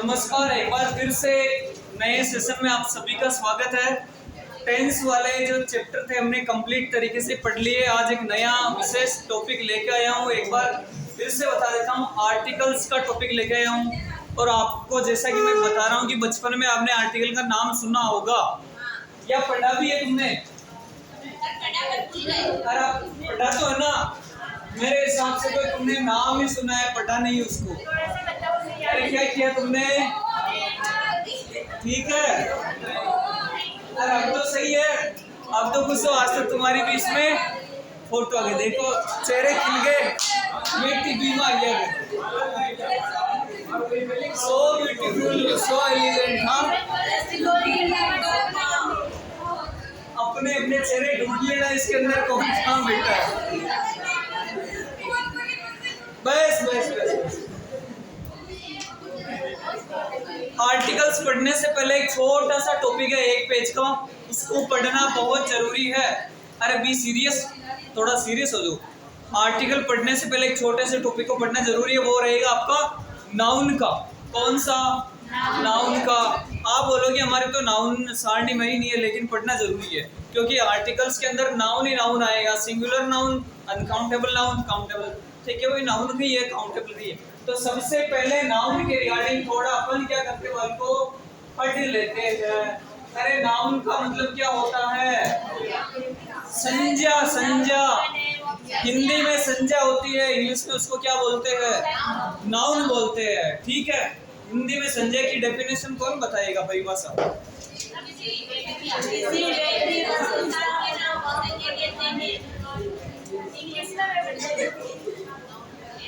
नमस्कार, एक बार फिर से नए सेशन में आप सभी का स्वागत है। टेंस वाले जो चैप्टर थे हमने कंप्लीट तरीके से पढ़ लिए। आज एक नया विशेष टॉपिक लेके आया हूँ। एक बार फिर से बता देता हूँ, आर्टिकल्स का टॉपिक लेके आया हूँ। और आपको जैसा कि मैं बता रहा हूँ कि बचपन में आपने आर्टिकल का नाम सुना होगा या पढ़ा भी है तुमने? अरे पढ़ा तो है ना? मेरे हिसाब से तो तुमने नाम ही सुना है, पढ़ा नहीं उसको। अरे क्या किया तुमने? ठीक है, अरे अब तो सही है। अब तो कुछ आज तक तुम्हारी बीच में फोटो आ गई, देखो चेहरे खिल गए, बेटी बीमा आ गया, सो ब्यूटीफुल, सो एलिगेंट। हाँ, अपने अपने चेहरे ढूंढिए ना, इसके अंदर कौन सा बेटा है। बस बस बस आर्टिकल्स पढ़ने से पहले एक छोटा सा टॉपिक है 1 पेज का, उसको पढ़ना बहुत जरूरी है। अरे बी सीरियस, थोड़ा सीरियस हो जाओ। आर्टिकल पढ़ने से पहले एक छोटे से टॉपिक को पढ़ना जरूरी है, वो रहेगा आपका नाउन का। कौन सा? नाउन का। आप बोलोगे हमारे तो नाउन सारणी में ही नहीं है, लेकिन पढ़ना जरूरी है क्योंकि आर्टिकल्स के अंदर नाउन ही नाउन आएगा। Singular noun, uncountable noun, countable, ठीक है, वही नाउन भी है, काउंटेबल भी है। तो सबसे पहले नाउन के रिगार्डिंग थोड़ा अपन क्या करते हैं, को पढ़ लेते हैं। अरे नाउन का मतलब क्या होता है? संज्ञा। संज्ञा हिंदी में संज्ञा होती है, इंग्लिश में उसको क्या बोलते हैं? नाउन बोलते हैं। ठीक है, हिंदी में संज्ञा की डेफिनेशन कौन बताएगा, परिभाषा?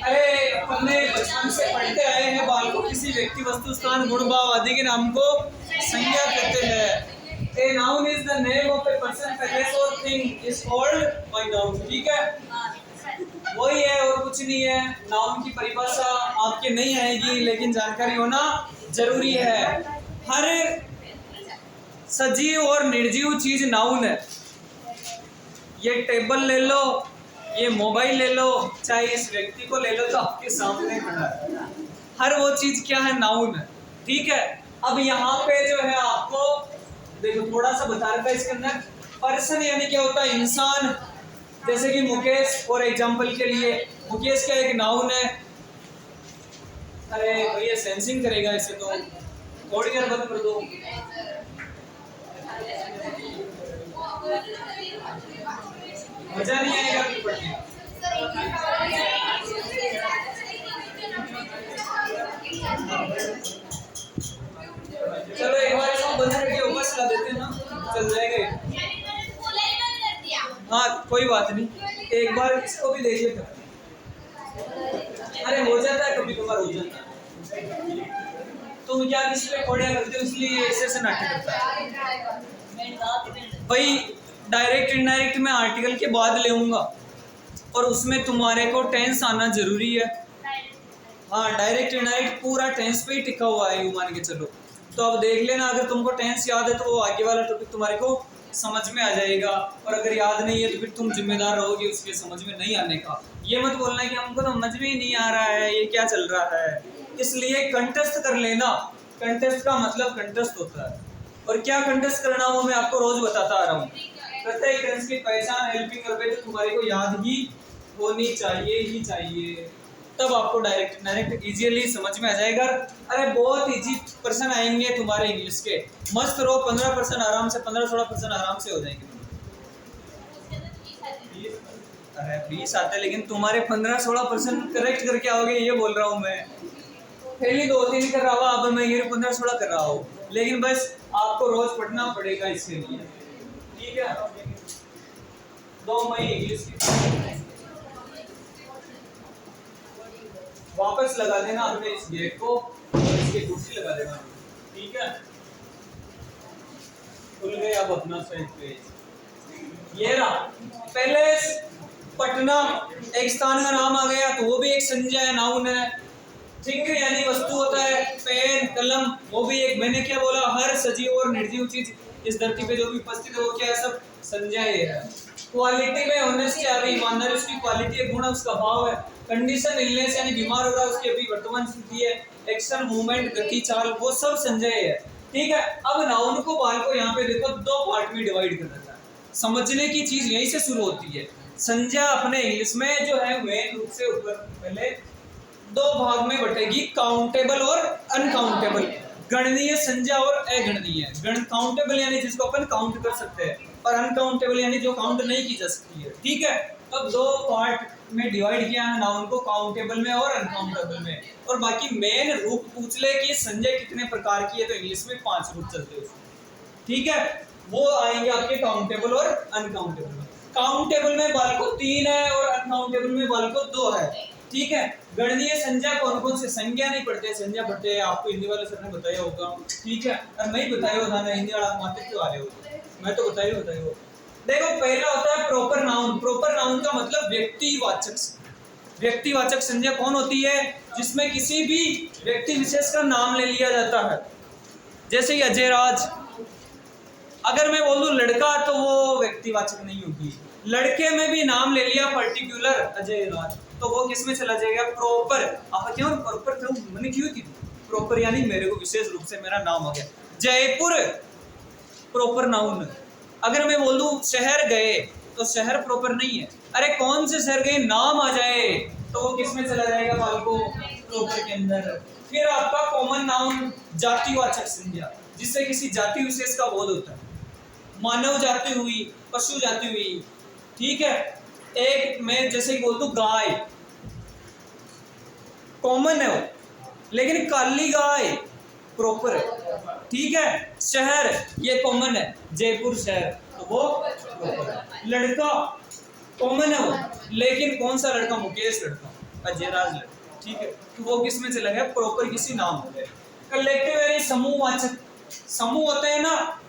अरे अपने बचपन से पढ़ते आए हैं, बाल को किसी व्यक्ति, वस्तु, स्थान, गुण, भाव आदि के नाम को संज्ञा कहते हैं। A noun is the name of a person, place or thing is called by noun। ठीक है, वही है और कुछ नहीं है। नाउन की परिभाषा आपके नहीं आएगी, लेकिन जानकारी होना जरूरी है। हर सजीव और निर्जीव चीज नाउन है। ये टेबल ले लो, ये मोबाइल ले लो, चाहे इस व्यक्ति को ले लो तो आपके सामने खड़ा है, हर वो चीज क्या है? नाउन है। ठीक है, अब यहाँ पे जो है आपको देखो थोड़ा सा बता रखा है इसके अंदर। पर्सन यानी क्या होता है? इंसान। जैसे कि मुकेश, फॉर एग्जांपल के लिए मुकेश का एक नाउन है। अरे भैया सेंसिंग करेगा इसे, तो थोड़ी देर बंद कर दो। मजा नहीं आएगा पढ़ने। चलो एक बार इसको बंद करके ऊपर चला देते हैं ना, चल जाएगा। हाँ कोई बात नहीं, एक बार इसको भी देखिए। अरे हो जाता है, कभी कभार हो जाता है। तुम क्या इसलिए खोड़िया करते हो, इसलिए सेशन नाटक करता है भाई। डायरेक्ट इनडायरेक्ट मैं आर्टिकल के बाद लेऊंगा और उसमें तुम्हारे को टेंस आना जरूरी है। हाँ, डायरेक्ट इनडायरेक्ट पूरा टेंस पे ही टिका हुआ है, मान के चलो। तो अब देख लेना, अगर तुमको टेंस याद है तो वो आगे वाला टॉपिक तुम्हारे को समझ में आ जाएगा, और अगर याद नहीं है तो फिर तुम जिम्मेदार रहोगे उसके समझ में नहीं आने का। ये मत बोलना कि हमको तो समझ में ही नहीं आ रहा है, ये क्या चल रहा है। इसलिए कंटेस्ट कर लेना। कंटेस्ट का मतलब कंटेस्ट होता है, और क्या कंटेस्ट करना वो मैं आपको रोज बताता आ रहा हूँ। प्रत्येक टेंस की पहचान हेल्पिंग वर्ब तो तुम्हारे को याद ही होनी चाहिए, तब आपको डायरेक्ट इजीली समझ में आ जाएगा। अरे बहुत इजी पर्सन आएंगे तुम्हारे इंग्लिश के, मस्त रहो। 15% आराम से, 15-16% आराम से हो जाएंगे। अरे 20 आते हैं, लेकिन तुम्हारे 15-16% करेक्ट करके आओगे, ये बोल रहा हूँ मैं। पहले 2-3 कर रहा हूँ, अब मैं ये 15-16 कर रहा हूँ, लेकिन बस आपको रोज पढ़ना पड़ेगा इसके लिए। ठीक है, 2 मई इंग्लिश की वापस लगा देना हमने इस गेट को, और इसकी कुर्सी लगा देना। ठीक है, खुल गए अब अपना साइड पेज। ये रहा पहले पटना, एक स्थान का नाम आ गया तो वो भी एक संज्ञा है, नाउन है। थिंक यानी वस्तु होता है, पेन, कलम, वो भी एक। मैंने क्या बोला? हर सजीव और निर्जीव चीज इस धरती पे जो भी उपस्थित है वो क्या है? सब संज्ञा है। क्वालिटी में होने से, अभी ईमानदारी उसकी क्वालिटी है, गुण उसका भाव है। कंडीशन इलनेस यानी बीमार हो रहा है उसकी अभी वर्तमान स्थिति है, एक्शन मूवमेंट गति चाल वो सब संजय है। ठीक है, अब नाउन को बाल को यहाँ पे देखो दो पार्ट में डिवाइड कर देता है। समझने की चीज यहीं से शुरू होती है। संज्ञा अपने इंग्लिश में जो है मेन रूप से ऊपर पहले दो भाग में बटेगी, काउंटेबल और अनकाउंटेबल। गणनीय संज्ञा और अगणनीय। काउंटेबल यानी जिसको अपन काउंट कर सकते हैं, और अनकाउंटेबल यानी जो काउंट नहीं की जा सकती है। ठीक है, अब दो पार्ट में डिवाइड किया है नाउन को, काउंटेबल में और अनकाउंटेबल में। और बाकी मेन रूप पूछ ले कि संज्ञा कितने प्रकार की है तो इंग्लिश में 5 रूप चलते हैं। ठीक है, वो आएंगे आपके काउंटेबल और अनकाउंटेबल में। काउंटेबल में बाल को 3 है और अनकाउंटेबल में बाल को 2 है। ठीक है, गणनीय संज्ञा कौन कौन से? संज्ञा नहीं पढ़ते, संज्ञा पढ़ते हैं, आपको हिंदी वाले सर ने बताया होगा। ठीक है, और मैं ही बताया होगा ना, हिंदी वाला मात्र क्यों आ रहे हो, मैं तो बताया हो। देखो, पहला होता है प्रॉपर नाउन। प्रॉपर नाउन का मतलब व्यक्तिवाचक। व्यक्तिवाचक संज्ञा कौन होती है? जिसमें किसी भी व्यक्ति विशेष का नाम ले लिया जाता है। जैसे कि अजय राज, अगर मैं बोल दूं लड़का तो वो व्यक्तिवाचक नहीं होगी। लड़के में भी नाम ले लिया पर्टिकुलर अजय राज, तो वो किस में चला जाएगा? प्रॉपर। आप क्यों प्रॉपर क्यों मैंने क्यों की? प्रॉपर यानी मेरे को विशेष रूप से मेरा नाम हो गया। Jaipur proper noun. अगर मैं बोल दूं शहर गए तो शहर प्रॉपर नहीं है। अरे कौन से शहर गए नाम आ जाए तो वो किस में चला जाएगा? बाल को प्रॉपर के अंदर। फिर आपका कॉमन नाउन जातिवाचक संज्ञा, जिससे किसी जाति विशेष का बोध होता है। मानव जाति हुई, पशु जाति हुई। ठीक है, एक मैं जैसे बोल दूं गाय, कॉमन है वो, लेकिन काली गाय प्रॉपर है। ठीक है, शहर ये कॉमन है, जयपुर शहर, तो वो प्रॉपर है। लड़का कॉमन है वो, लेकिन कौन सा लड़का? मुकेश लड़का, अजय राज लड़का। ठीक है, तो वो किस में चला गया? प्रॉपर किसी नाम हो गया। कलेक्टिव यानी समूहवाचक। समूह होता है ना,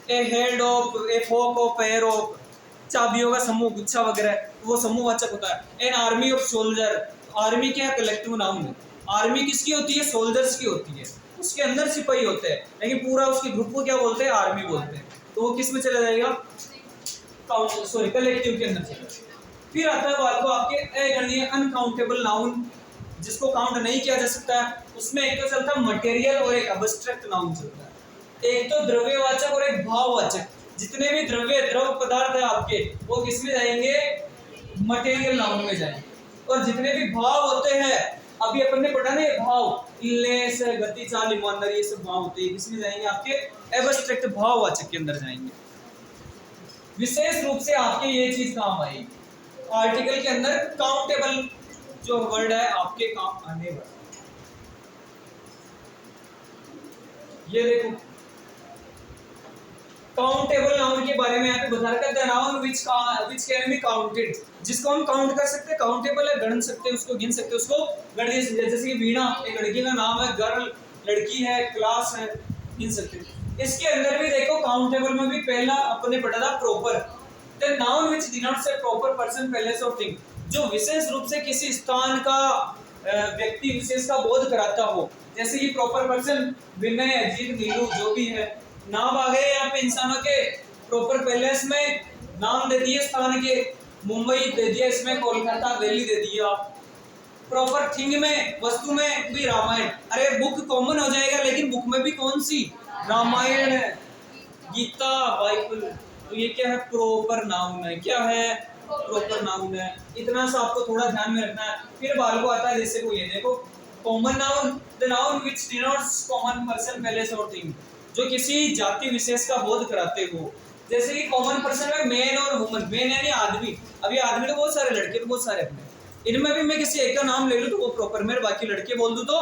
a herd of, a flock of, pair of, चाबियों का समूह, गुच्छा वगैरह, वो समूहवाचक होता है। An army of soldier, army क्या है? कलेक्टिव नाउन है। आर्मी किसकी होती है? सोल्जर्स की होती है। उसके अंदर सिपाही होते हैं, लेकिन पूरा उसके ग्रुप को क्या बोलते हैं? आर्मी बोलते हैं। तो वो किस में चला जाएगा? कलेक्टिव के अंदर चला। फिर आता है बात को आपके अगणनीय अनकाउंटेबल नाउन, जिसको काउंट नहीं किया जा सकता है। उसमें एक तो चलता है मटेरियल और एक अब्स्ट्रैक्ट नाउन चलता है। एक तो द्रव्यवाचक और एक भाववाचक। जितने भी द्रव पदार्थ है आपके, वो किस में जाएंगे? मटेरियल नाउन में जाएंगे। और जितने भी भाव होते हैं, अभी अपन ने पढ़ा ना, भाव, इलनेस, गति चाल, ईमानदारी, ये सब भाव होते हैं, किसमें जाएंगे? आपके एब्स्ट्रैक्ट भाववाचक के अंदर जाएंगे। विशेष रूप से आपके ये चीज काम आएगी आर्टिकल के अंदर। काउंटेबल जो वर्ड है आपके काम आने वाला। ये देखो, काउंटेबल नाउन के बारे में यहाँ पे बता रखा है, noun which can be counted, जिसको हम काउंट कर सकते हैं। काउंटेबल है, गण सकते हैं, उसको गिन सकते हैं, उसको गणनीय संज्ञा। जैसे कि वीणा एक लड़की का नाम है, गर्ल लड़की है, क्लास है, गिन सकते हैं। इसके अंदर भी देखो, काउंटेबल में भी पहला अपने पढ़ा था proper. The noun which denotes A proper person, place और थिंग, जो विशेष रूप से किसी स्थान का व्यक्ति विशेष का बोध कराता हो। जैसे कि प्रॉपर पर्सन विनय, अजीत, नीलू, जो भी है। नाम आ गए यहाँ पे इंसानों के। प्रॉपर पैलेस में नाम दे दिए स्थान के, मुंबई दे दिया, इसमें कोलकाता, दिल्ली दे दिया। प्रॉपर थिंग में, वस्तु में भी रामायण। अरे बुक कॉमन हो जाएगा, लेकिन बुक में भी कौन सी? रामायण है, गीता, बाइबल। तो ये क्या है? प्रॉपर नाउन है। क्या है? प्रॉपर नाउन है। इतना सा आपको थोड़ा ध्यान में रखना है। फिर बाल को आता है, जैसे को ये देखो, common noun, the noun which denotes common person, place और थिंग, जो किसी जाति विशेष का बोध कराते हो। जैसे कि कॉमन पर्सन में मैन और वुमन। मैन यानी आदमी। अभी आदमी तो बहुत सारे, लड़के तो बहुत सारे अपने। इनमें भी मैं किसी एक का नाम ले लूं तो वो प्रॉपर में, बाकी लड़के बोल दूं तो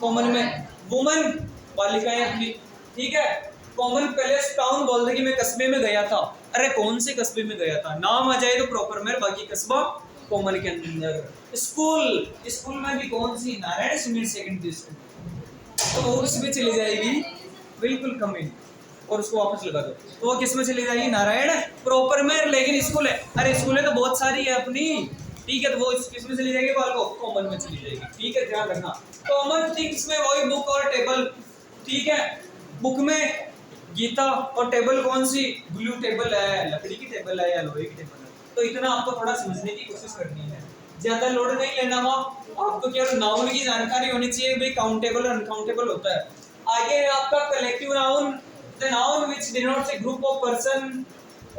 कॉमन में। वुमन बालिकाएं अपनी। ठीक है, कॉमन प्लेस, टाउन बोल दे कि मैं कस्बे में गया था। अरे कौन से कस्बे में गया था? नाम आ जाए तो प्रॉपर में, बाकी कस्बा कॉमन के अंदर। स्कूल, स्कूल में भी कौन सी? नारायण सीनियर सेकेंडरी स्कूल, तो वो उसमें चली जाएगी बिल्कुल कमी, और उसको वापस लगा दो तो वो किस में चली जाएगी? नारायण प्रॉपर में। लेकिन स्कूल है, अरे स्कूलें तो बहुत सारी है अपनी। ठीक है, तो वो किस में चली जाएगी? बाल को कॉमन में चली जाएगी। ठीक है, ध्यान रखना। कॉमन थिंग्स में वही बुक और टेबल। ठीक है, बुक में गीता, और टेबल कौन सी? ब्लू टेबल है, लकड़ी की टेबल है या लोहे की टेबल है। तो इतना आपको थोड़ा समझने की कोशिश करनी है। ज्यादा लोड नहीं लेना हुआ, आपको केवल नाउन की जानकारी होनी चाहिए भाई काउंटेबल और अनकाउंटेबल होता है। आगे है आपका collective noun, the noun which denotes a group of person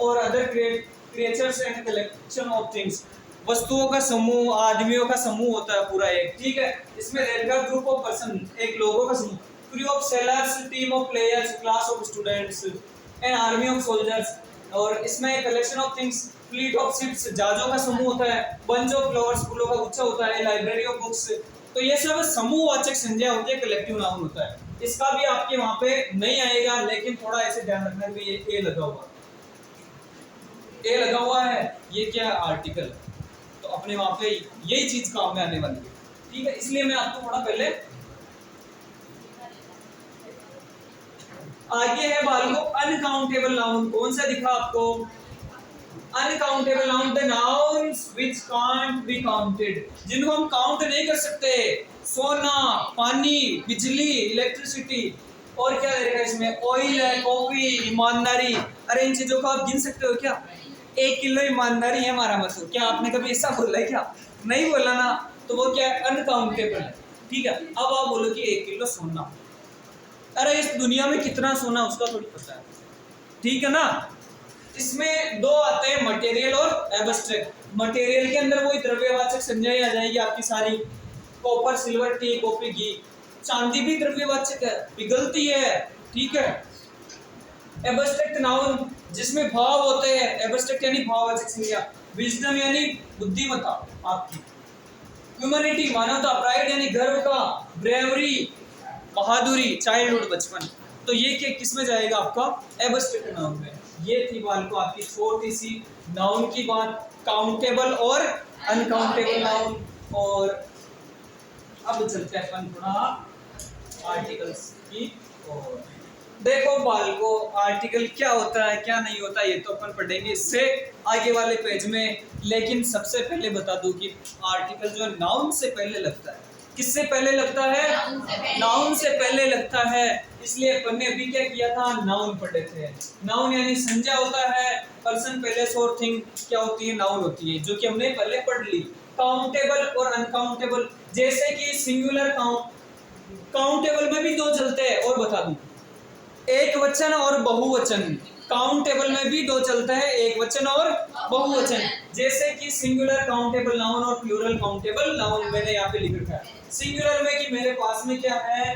और other creatures and collection of things. वस्तुओं का समूह, आदमियों का समूह होता है पूरा एक, ठीक है। इसमें रहेगा ग्रुप ऑफ पर्सन, एक लोगों का समूह, crew of sellers, team of players, class of students and army of soldiers. और इसमें collection of things, fleet of ships, जहाजों का समूह होता है, बंच ऑफ फ्लावर्स, फूलों का गुच्छा होता है, लाइब्रेरी ऑफ बुक्स। तो ये सब समूहवाचक संज्ञा होती है, कलेक्टिव नाउन होता है। इसका भी आपके वहां पे नहीं आएगा, लेकिन थोड़ा ऐसे ध्यान रखना कि ये ए लगा हुआ, ए लगा हुआ है, ये क्या है आर्टिकल, तो अपने वहां पे यही चीज काम में आने वाली है, ठीक है। इसलिए मैं आपको थोड़ा पहले आगे है बाल को अनकाउंटेबल नाउन। कौन सा दिखा आपको? Uncountable noun, the nouns which can't be counted, जिनको हम काउंट नहीं कर सकते। सोना, पानी, बिजली, इलेक्ट्रिसिटी, और क्या रहेगा इसमें? ऑयल है, कॉफी, ईमानदारी। अरे इन चीजों को आप गिन सकते हो क्या? 1 किलो ईमानदारी है हमारा मतलब, क्या आपने कभी ऐसा बोला है क्या? नहीं बोला ना, तो वो क्या है? अनकाउंटेबल है, ठीक है। अब आप बोलो कि 1 किलो सोना, अरे इस दुनिया में कितना सोना उसका थोड़ी पता है, ठीक है ना। इसमें दो आते हैं, मटेरियल और एब्स्ट्रैक्ट। मटेरियल के अंदर वही द्रव्यवाचक संज्ञाएं आ जाएगी आपकी सारी, कॉपर, सिल्वर, टी, कॉफी, घी। चांदी भी द्रव्यवाचक है, पिघलती है, ठीक है। एब्स्ट्रैक्ट नाउन, जिसमें भाव होते हैं, एब्स्ट्रैक्ट यानी भाववाचक संज्ञा। विजडम यानी बुद्धिमत्ता आपकी, ह्यूमैनिटी मानवता, प्राइड यानी गर्व का, ब्रेवरी बहादुरी, चाइल्डहुड बचपन। तो ये क्या किस में जाएगा आपका? एब्स्ट्रैक्ट नाउन में। ये थी बाल को आपकी छोटी सी नाउन की बात, काउंटेबल और अनकाउंटेबल नाउन। और अब चलते हैं अपन थोड़ा आर्टिकल्स की ओर। देखो बाल को आर्टिकल क्या होता है क्या नहीं होता ये तो अपन पढ़ेंगे इससे आगे वाले पेज में। लेकिन सबसे पहले बता दूं कि आर्टिकल जो नाउन से पहले लगता है। किससे पहले लगता है? नाउन से पहले लगता है। इसलिए अपन ने अभी क्या किया था? नाउन पढ़े थे। नाउन यानी संज्ञा होता है, पर्सन, प्लेस और थिंग क्या होती है? नाउन होती है, जो कि हमने पहले पढ़ ली। काउंटेबल और अनकाउंटेबल, जैसे कि सिंगुलर काउंटेबल में भी दो चलते हैं। और बता दूं, एक वचन और बहुवचन। काउंटेबल में भी दो चलता है, एक वचन और बहुवचन। जैसे कि सिंगुलर काउंटेबल नाउन और प्लूरल काउंटेबल नाउन मैंने यहाँ पे लिख रखा है। सिंगुलर में कि मेरे पास में क्या है?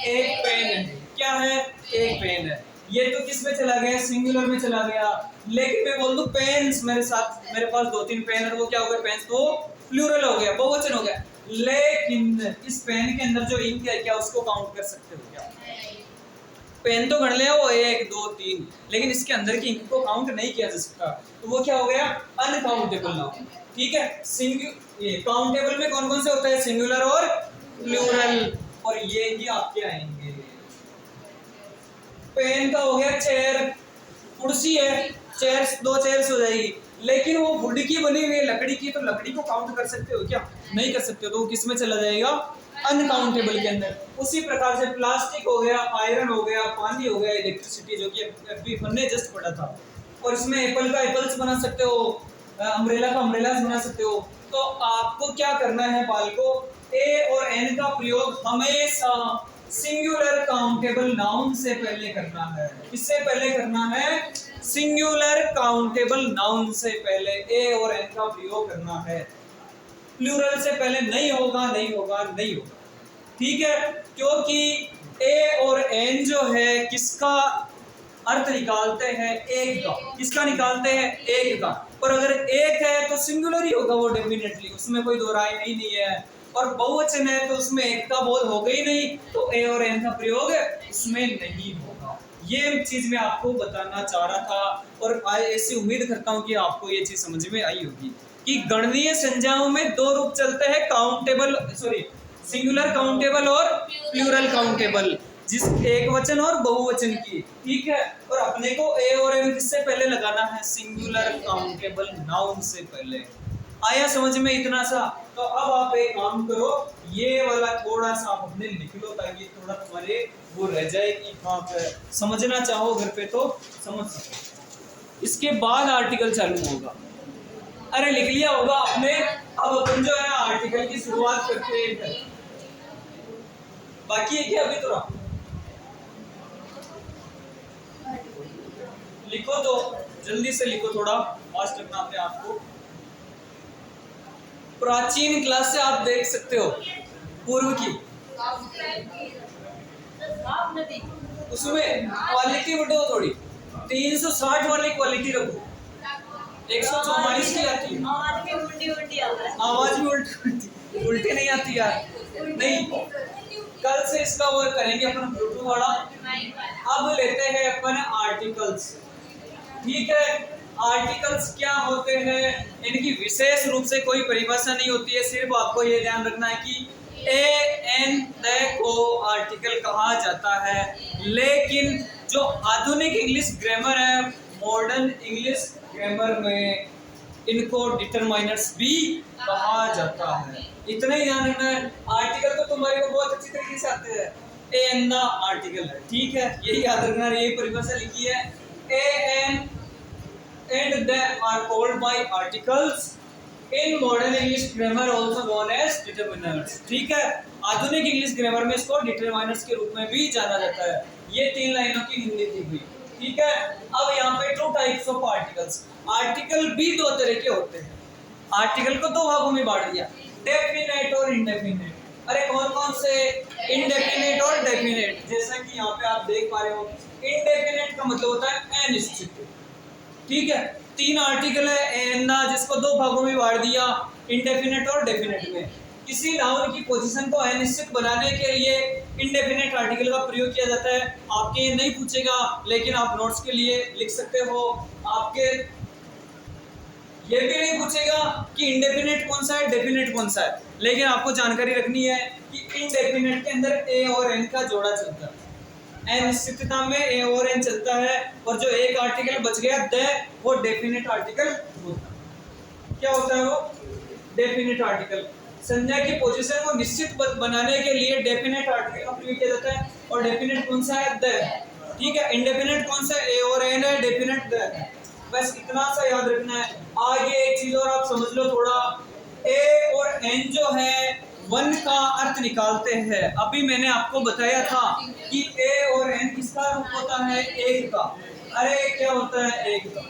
एक पेन है। क्या है? एक पेन है। ये तो किस में चला गया? सिंगुलर में चला गया। लेकिन मैं बोल दूं पेन्स मेरे साथ, मेरे पास 2-3 पेन है, वो क्या हो गया? पेन्स, तो प्लूरल हो गया, बहुवचन हो गया। लेकिन इस पेन के अंदर जो इंक है, क्या उसको काउंट कर सकते हो क्या? पेन तो गण ले वो 1 2 3, लेकिन इसके अंदर की इंक को काउंट नहीं किया जा सकता, तो वो क्या हो गया? अनकाउंटेबल नाउन, ठीक है। ये काउंटेबल में कौन कौन से होता है? सिंगुलर और प्लूरल, और ये ही आपके आएंगे। पेन का हो गया चेयर, कुर्सी है, चेयर्स 2 चेयर्स हो जाएगी। लेकिन वो वुड की बनी हुई है, लकड़ी की, तो लकड़ी को काउंट कर सकते हो क्या? नहीं कर सकते हो, तो वो किस में चला जाएगा? अनकाउंटेबल के अंदर। उसी प्रकार से प्लास्टिक हो गया, आयरन हो गया, पानी हो गया, इलेक्ट्रिसिटी, जो कि अभी हमने जस्ट पढ़ा था। और इसमें एप्पल का एप्पल्स बना सकते हो, अम्ब्रेला का अम्ब्रेलास बना सकते हो। तो आपको क्या करना है बाल को? ए और एन का प्रयोग हमेशा सिंगुलर काउंटेबल नाउन से पहले करना है। किससे पहले करना है? सिंगुलर काउंटेबल नाउन से पहले ए और एन का प्रयोग करना है। प्लूरल से पहले नहीं होगा, नहीं होगा, नहीं होगा, ठीक है। क्योंकि ए और एन जो है किसका अर्थ निकालते हैं? एक का। किसका निकालते हैं? एक का। और अगर एक है तो सिंगुलर ही होगा वो डेफिनेटली, उसमें कोई दो राय नहीं है। और बहुवचन है तो उसमें एक का बोध होगा ही नहीं, तो ए और एन का प्रयोग इसमें नहीं होगा। ये चीज मैं आपको बताना चाह रहा था, और ऐसी उम्मीद करता हूँ कि आपको ये चीज समझ में आई होगी कि गणनीय संज्ञाओं में 2 रूप चलते हैं, सिंगुलर काउंटेबल और प्लूरल काउंटेबल, जिस एक वचन और बहुवचन की, ठीक है। और अपने को ए और एन किससे पहले लगाना है? सिंगुलर काउंटेबल नाउन से पहले। आया समझ में इतना सा? तो अब आप एक काम करो, ये वाला थोड़ा सा आप अपने लिख लो, ताकि थोड़ा तुम्हारे वो रह जाए कि हाँ समझना चाहो घर पे तो समझ सको। इसके बाद आर्टिकल चालू होगा। अरे लिख लिया होगा आपने, अब अपन जो है आर्टिकल की शुरुआत करते हैं। बाकी है क्या अभी तो रहा? लिखो तो जल्दी से लिखो, थोड़ा फास्ट रखना अपने आप को। प्राचीन क्लास से आप देख सकते हो पूर्व की, उसमें क्वालिटी बढ़ो थोड़ी, 360 वाली क्वालिटी रखो, 144 की आती है। आवाज भी उल्टी उल्टी नहीं आती यार, नहीं। कल से इसका वर्क करेंगे अपन ब्लूटूथ वाला। अब लेते हैं अपन आर्टिकल्स, ठीक है। आर्टिकल्स क्या होते हैं, इनकी विशेष रूप से कोई परिभाषा नहीं होती है, सिर्फ आपको ये ध्यान रखना है कि एन को आर्टिकल कहा जाता है। लेकिन जो आधुनिक इंग्लिश ग्रामर है, मॉडर्न इंग्लिश ग्रामर में इनको डिटरमाइनर्स भी कहा जाता है। इतना ही ध्यान रखना है। आर्टिकल तो तुम्हारे को बहुत अच्छी तरीके से आते हैं, एन आर्टिकल है, ठीक है, यही याद रखना है। यही परिभाषा लिखी है, N and they are called by articles in modern English grammar also known as determiners, ठीक है। आधुनिक इंग्लिश ग्रामर में इसको डिटरमाइनर्स के रूप में भी जाना जाता है। ये 3 लाइनों की हिंदी थी हुई, ठीक है। अब यहाँ पे 2 टाइप्स ऑफ आर्टिकल्स, आर्टिकल भी 2 तरह के होते हैं। आर्टिकल को 2 भागों में बांट दिया, डेफिनेट और इंडेफिनेट। अरे कौन कौन से? इंडेफिनेट और डेफिनेट। जैसा कि यहाँ पे आप देख पा रहे हो, इंडेफिनेट का मतलब होता है अनिश्चित, ठीक है। 3 आर्टिकल है एन, जिसको 2 भागों में बांट दिया, इंडेफिनेट और डेफिनेट में। किसी नाउन की पोजीशन को अनिश्चित बनाने के लिए इंडेफिनेट आर्टिकल का प्रयोग किया जाता है। आपके ये नहीं पूछेगा, लेकिन आप नोट्स के लिए लिख सकते हो। आपके ये भी नहीं पूछेगा कि इंडेफिनेट कौन सा है, डेफिनेट कौन सा है, लेकिन आपको जानकारी रखनी है कि इंडेफिनेट के अंदर ए और एन का जोड़ा चलता है। अनिश्चितता में ए और एन चलता है, और जो एक आर्टिकल बच गया द, वो डेफिनेट आर्टिकल होता है। क्या होता है वो? Definite article. संज्ञा की पोजीशन को निश्चित बनाने के लिए डेफिनेट आर्टिकल का प्रयोग किया जाता है। और डेफिनेट कौन सा है? द, ठीक है। इंडेफिनेट कौन सा? ए और एन है, डेफिनेट द है। बस इतना सा याद रखना है। आगे एक चीज और आप समझ लो थोड़ा, ए और एन जो है वन का अर्थ निकालते हैं। अभी मैंने आपको बताया था कि ए और एन किसका रूप होता है? एक का। अरे क्या होता है? एक का।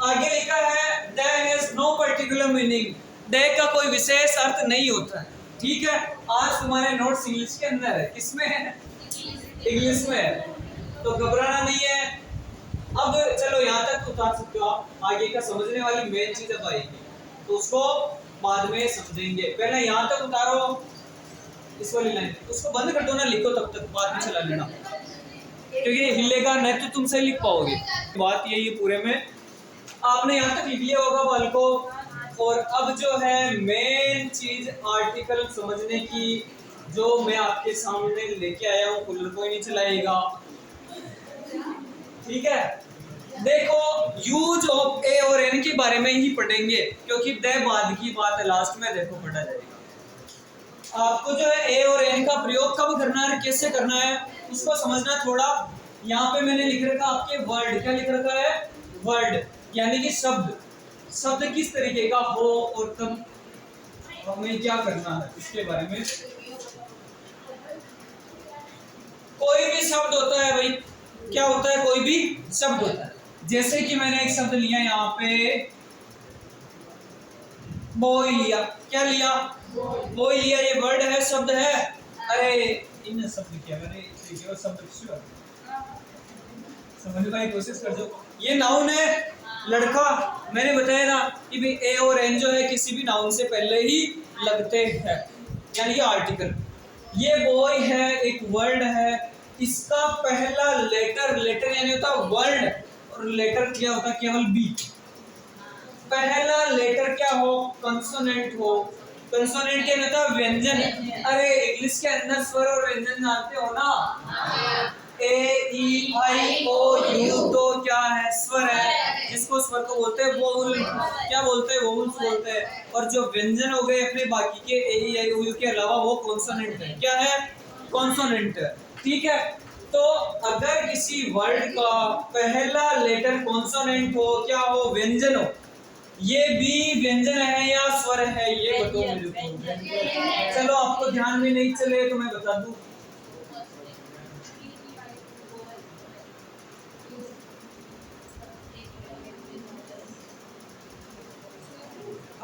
आगे लिखा है there has no particular meaning, दे का कोई विशेष अर्थ नहीं होता है, ठीक है। आज तुम्हारे नोट्स इंग्लिश के अंदर है, किसमें है? इंग्लिश में है, तो घबराना नहीं है। अब चलो यहाँ तक उतार सकते हो आप, आगे का समझने वाली मेन चीज अब आएगी, तो उसको बाद में समझेंगे। पहले यहाँ तक उतारो इस वाली लाइन, उसको बंद कर दो ना, लिखो तब तक, बाद में चला लेना, क्योंकि हिलेगा नहीं तो तुम सही लिख पाओगे। बात यही है पूरे में, आपने यहाँ तक लिख लिया होगा बाल को। और अब जो है मेन चीज आर्टिकल समझने की, जो मैं आपके सामने लेके आया हूँ, कूलर कोई नहीं चलाएगा, ठीक है। देखो यूज ऑफ ए और एन के बारे में ही पढ़ेंगे, क्योंकि दे बाद की बात है, लास्ट में देखो पढ़ा जाएगा। आपको जो है ए और एन का प्रयोग कब करना है, कैसे करना है, उसको समझना थोड़ा। यहाँ पे मैंने लिख रखा आपके वर्ड, क्या लिख रखा है? वर्ड, यानी कि शब्द। शब्द किस तरीके का हो और कब हमें क्या करना है, इसके बारे में। कोई भी शब्द होता है भाई, क्या होता है? कोई भी शब्द होता है। जैसे कि मैंने एक शब्द लिया यहाँ पे, बॉय लिया। क्या लिया? बॉय लिया। ये वर्ड है, शब्द है। अरे इन शब्द क्या, मैंने शब्द समझने की कोशिश कर दो। ये नाउन है, लड़का। मैंने बताया ना कि भाई ए और एन जो है किसी भी नाउन से पहले ही लगते हैं, यानी कि आर्टिकल। ये बॉय है, एक वर्ड है, इसका पहला लेटर, लेटर यानी होता है वर्ड, और लेटर क्या होता है? केवल बी। पहला लेटर क्या हो? कंसोनेंट हो। कंसोनेंट क्या होता है? व्यंजन। अरे इंग्लिश के अंदर स्वर और व्यंजन जानते हो ना? ए ई आई ओ यू तो क्या है? स्वर है, जिसको स्वर को बोलते हैं वोवल। क्या बोलते हैं? वोवल्स बोलते हैं। और जो व्यंजन हो गए अपने बाकी के ए ई आई ओ यू के अलावा, वो कॉन्सोनेंट है। क्या है? कॉन्सोनेंट है, ठीक है। तो अगर किसी वर्ड का पहला लेटर कॉन्सोनेंट हो, क्या हो, व्यंजन हो, ये भी व्यंजन है या स्वर है, ये बताओ मेरे को। चलो आपको ध्यान में नहीं चले तो मैं बता दूं।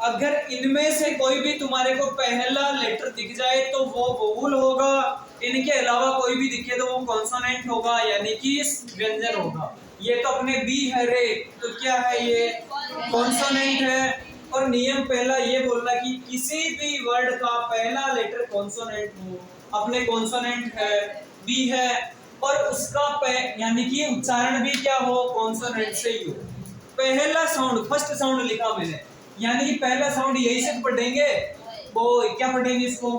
अगर इनमें से कोई भी तुम्हारे को पहला लेटर दिख जाए तो वो वोवल होगा, इनके अलावा कोई भी दिखे तो वो कॉन्सोनेंट होगा, यानी कि व्यंजन होगा। ये तो अपने बी है रे, तो क्या है ये, कॉन्सोनेंट है। और नियम पहला ये बोलना कि किसी भी वर्ड का पहला लेटर कॉन्सोनेंट हो, अपने कॉन्सोनेंट है, बी है, और उसका यानी कि उच्चारण भी क्या हो, कॉन्सोनेंट से ही हो। पहला साउंड, फर्स्ट साउंड लिखा मैंने, यानी कि पहला साउंड यही से पढ़ेंगे, बोय, क्या पढ़ेंगे इसको,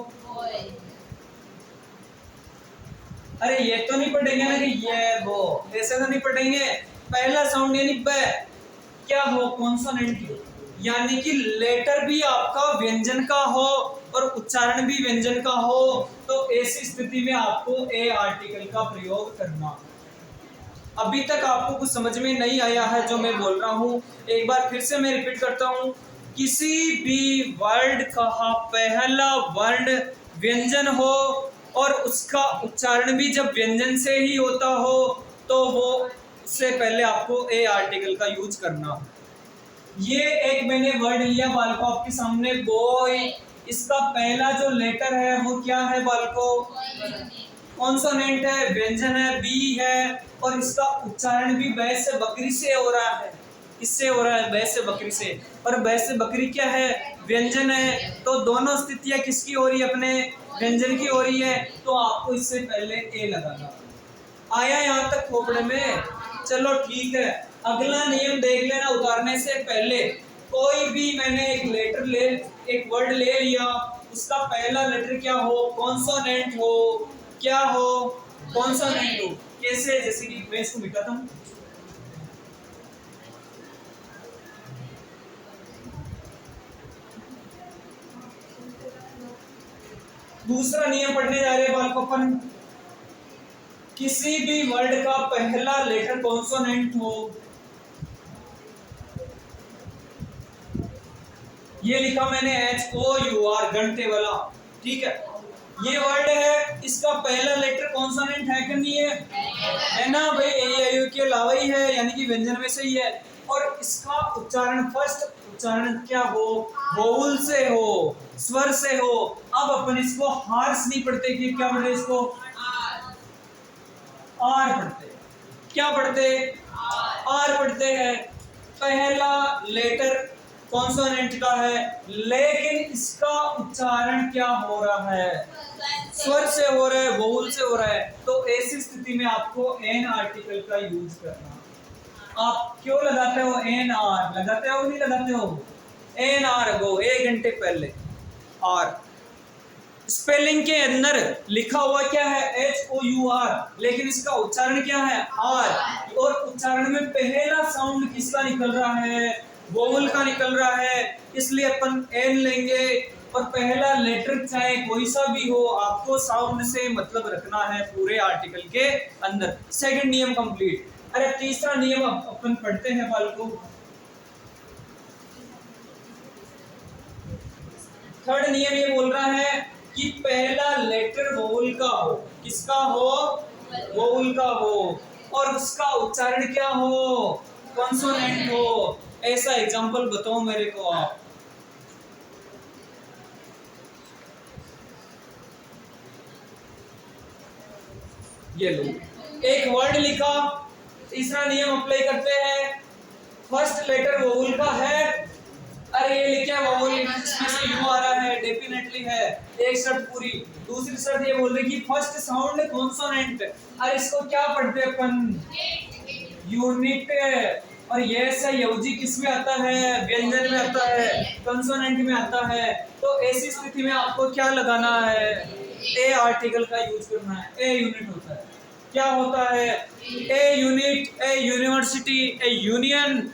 अरे ये तो नहीं पढ़ेंगे ना कि ये वो, ऐसे तो नहीं पढ़ेंगे। पहला साउंड यानी ब, क्या हो, कॉन्सोनेंट, यानी कि लेटर भी आपका व्यंजन का हो और उच्चारण भी व्यंजन का हो, तो ऐसी स्थिति में आपको ए आर्टिकल का प्रयोग करना। अभी तक आपको कुछ समझ में नहीं आया है जो मैं बोल रहा हूं, एक बार फिर से मैं रिपीट करता हूं। किसी भी वर्ड का पहला वर्ड व्यंजन हो और उसका उच्चारण भी जब व्यंजन से ही होता हो, तो वो उससे पहले आपको ए आर्टिकल का यूज करना। ये एक मैंने वर्ड लिया बालको आपके सामने, बॉय, इसका पहला जो लेटर है वो क्या है बालको, कॉन्सोनेंट है, व्यंजन है, बी है, और इसका उच्चारण भी बै से बकरी से हो रहा है, इससे हो रहा है, बै से बकरी से, और बै से बकरी क्या है, व्यंजन है। तो दोनों स्थितियां किसकी हो रही है, अपने व्यंजन की हो रही है, तो आपको इससे पहले ए लगाना। आया यहाँ तक खोपड़े में, चलो ठीक है। अगला नियम देख लेना, उतारने से पहले कोई भी मैंने एक लेटर ले, एक वर्ड ले लिया, उसका पहला लेटर क्या हो, कॉन्सोनेंट हो, क्या हो, कॉन्सोनेंट हो। कैसे, जैसे कि मैं इसको मिटाता हूं, दूसरा नियम पढ़ने जा रहे हैं बालको अपन। किसी भी वर्ड का पहला लेटर कॉन्सोनेंट हो, ये लिखा मैंने HOUR, घंटे वाला, ठीक है। ये वर्ड है, इसका पहला लेटर कॉन्सोनेंट है कि नहीं है ना भाई, ए के अलावा ही है, यानी कि व्यंजन में से ही है। और इसका उच्चारण, फर्स्ट उच्चारण क्या हो, वोवल से हो, स्वर से हो। अब अपन इसको हार्स नहीं पढ़ते कि क्या पढ़ते, इसको आर पढ़ते, क्या पढ़ते, आर पढ़ते हैं। पहला लेटर कॉन्सोनेंट का है, लेकिन इसका उच्चारण क्या हो रहा है, स्वर से हो रहा है, वोवल से हो रहा है। तो ऐसी स्थिति में आपको एन आर्टिकल का यूज करना। आप क्यों लगाते हो एन आर, लगाते हो नहीं लगाते हो, एन आर गो, 1 घंटे पहले। आर स्पेलिंग के अंदर लिखा हुआ क्या है, HOUR, लेकिन इसका उच्चारण क्या है, आर। और उच्चारण में पहला साउंड किसका निकल रहा है, वोवल का निकल रहा है, इसलिए अपन एन लेंगे। और पहला लेटर चाहे कोई सा भी हो, आपको साउंड से मतलब रखना है पूरे आर्टिकल के अंदर। सेकंड नियम कंप्लीट। अरे तीसरा नियम अपन पढ़ते हैं बालको। थर्ड नियम ये बोल रहा है कि पहला लेटर वोवल का हो, किसका हो, वोवल का हो, और उसका उच्चारण क्या हो, कॉन्सोनेंट हो। ऐसा एग्जांपल बताओ मेरे को आप। ये लो, एक वर्ड लिखा, तीसरा नियम अप्लाई करते हैं। फर्स्ट लेटर वोवल का है, अरे ये लिखा है वोवल, इसमें से यू आ रहा है, डेफिनेटली है, एक शर्त पूरी। दूसरी शर्त ये बोल रही कि फर्स्ट साउंड कॉन्सोनेंट, अरे इसको क्या पढ़ते अपन, यूनिट। और ये से यौजी किस में आता है, व्यंजन में आता है, कंसोनेंट में आता है। तो ऐसी स्थिति में आपको क्या लगाना है, ए आर्टिकल का यूज करना है। ए यूनिट होता है, क्या होता है, a unit, a university, a union.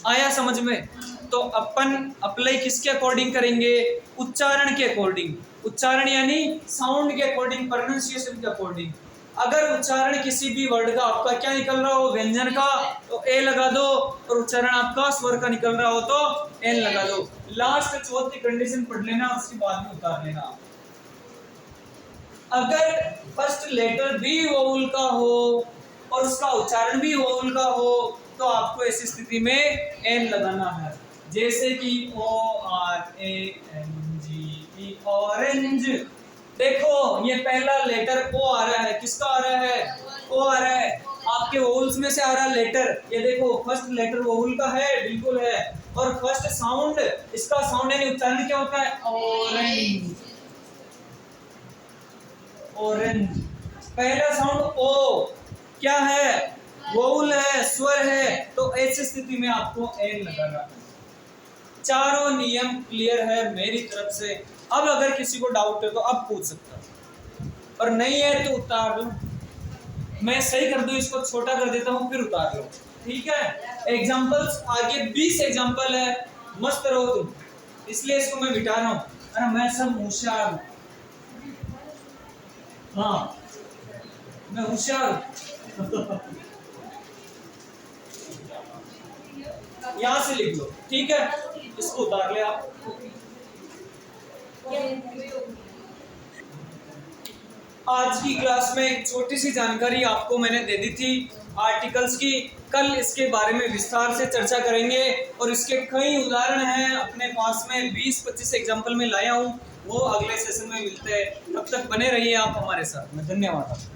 आया समझ में? तो अपन अप्लाई किसके अकॉर्डिंग करेंगे, उच्चारण के अकॉर्डिंग। उच्चारण यानी साउंड के अकॉर्डिंग, प्रोनाउंसिएशन के अकॉर्डिंग। अगर उच्चारण किसी भी वर्ड का आपका क्या निकल रहा हो, व्यंजन का, तो ए लगा दो, और उच्चारण आपका स्वर का निकल रहा हो तो एन लगा दो। लास्ट चौथी कंडीशन पढ़ लेना, उसके बाद में उतार लेना। अगर फर्स्ट लेटर भी वोवल का हो और उसका उच्चारण भी वोवल का हो तो आपको ऐसी स्थिति में एन लगाना है। जैसे कि ORANGE, ऑरेंज। देखो ये पहला लेटर ओ आ रहा है, किसका आ रहा है, ओ आ रहा है, आपके वोवल्स में से आ रहा लेटर, ये देखो फर्स्ट लेटर वोवल का है, बिल्कुल है, और फर्स्ट साउंड, इसका साउंड यानी उच्चारण क्या होता है, ऑरेंज, ऑरेंज। पहला साउंड ओ क्या है, वोवल है, स्वर है, तो ऐसी स्थिति में आपको एन लगाना। चारों नियम क्लियर है मेरी तरफ से। अब अगर किसी को डाउट है तो अब पूछ सकता है, और नहीं है तो उतार लो, मैं सही कर दूं, इसको छोटा कर देता हूं फिर उतार लो, ठीक है। एग्जांपल्स आगे 20 एग्जांपल है, मस्त रहो तुम, इसलिए इसको मैं मिटा रहा हूं। अरे मैं सब होशियार हूं, हाँ मैं होशियार हूं। यहां से लिख लो, ठीक है, इसको उतार ले आप। आज की क्लास में एक छोटी सी जानकारी आपको मैंने दे दी थी आर्टिकल्स की। कल इसके बारे में विस्तार से चर्चा करेंगे और इसके कई उदाहरण हैं अपने पास में, 20-25 एग्जाम्पल में लाया हूं, वो अगले सेशन में मिलते हैं। तब तक बने रहिए आप हमारे साथ में। धन्यवाद।